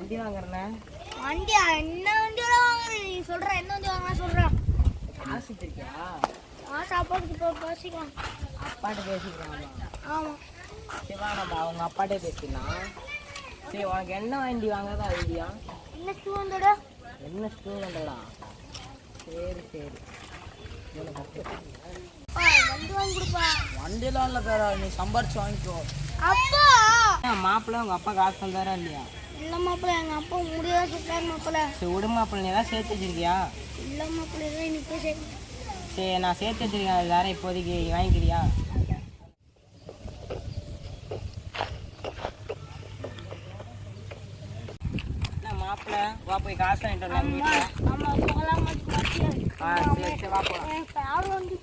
வண்டி வாங்குறேண்ணே. வண்டியா? என்ன வண்டியோட வாங்குறது? நீ சொல்ற என்ன வண்டி வாங்கலாம் சொல்றேன். காசு இருக்கியா? காசு அப்பாவுக்கு இப்போ பேசிக்கலாம். அப்பாட்ட பேசிக்கலாமா? ஆமாம். சரி வா நம்ம அவங்க அப்பாட்டே பேசிக்கலாம். சரி உனக்கு என்ன வண்டி வாங்குறதா ஐடியா? என்ன ஸ்டூடெண்டோட? என்ன ஸ்டூடெண்டா? சரி சரி வண்டி வாங்கி கொடுப்பா. வண்டியெல்லாம் இல்லை பேரா, நீ சம்பாரிச்சு வாங்கிக்கோ. அப்பா மாப்பிள்ள உங்க அப்பா காசு தந்தாரா இல்லையா? இல்லை மாப்பிள்ள, எங்கள் அப்பா முடியாத சொல்கிறாரு மாப்பிள்ள. சரி விடு மாப்பிள்ள, நீ ஏதாவது சேர்த்து வச்சிருக்கியா? இல்லை மாப்பிள்ள, இதான் இன்னைக்கு சரி. சரி நான் சேர்த்து வச்சிருக்கேன், அது வேற இப்போதைக்கு வாங்கிக்கிறியா? என்ன மாப்பிள்ள வா போய் காசு வாங்கிட்டு வரலாம் வீட்டில். ஆமாம் போகலாம் மாட்டி. சரி சரி வா போகலாம். எனக்கு யாரும் வண்டி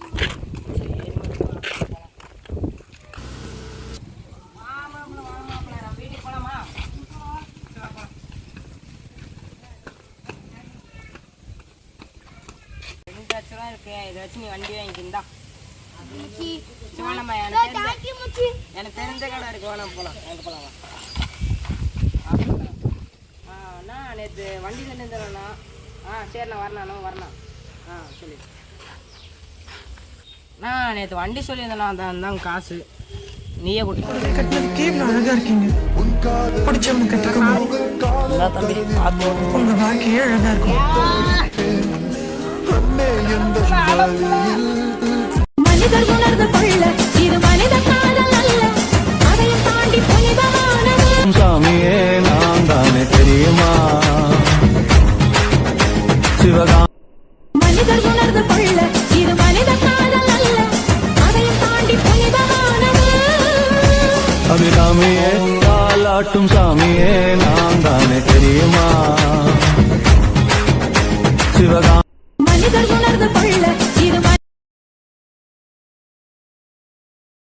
இருக்கு, இதை வச்சு நீ வண்டி வாங்கிக்கிந்தா. எனக்கு தெரிஞ்ச கடை இருக்கு, வேணாம் போகலாம். எனக்கு போகலாம் அண்ணா, நேற்று வண்டி தந்துருந்தேண்ணா. சரிண்ணா வரண்ணா வரணும். சொல்லி நான் நேற்று வண்டி சொல்லியிருந்தேண்ணா, அந்தாங்க காசு நீயே கட்டின அழகா இருக்கீங்க. பிடிச்சவங்க கட்டிக்கோங்க. தம்பி பார்த்து உங்க வாழ்க்கையே அழகா இருக்கும். மனிதர் உணர்ந்து கொள்ள இது மனித காதல் அல்ல, அதையும் தாண்டி புனிதமானது. சாமியே நான் தானே தெரியுமா சிவகா. மனிதர் உணர்ந்து கொள்ள இது மனித காதல் அல்ல, அதையும் தாண்டி புனிதமானது. அபிராமியே காலாட்டும் சாமியே நான் தானே தெரியுமா சிவகா.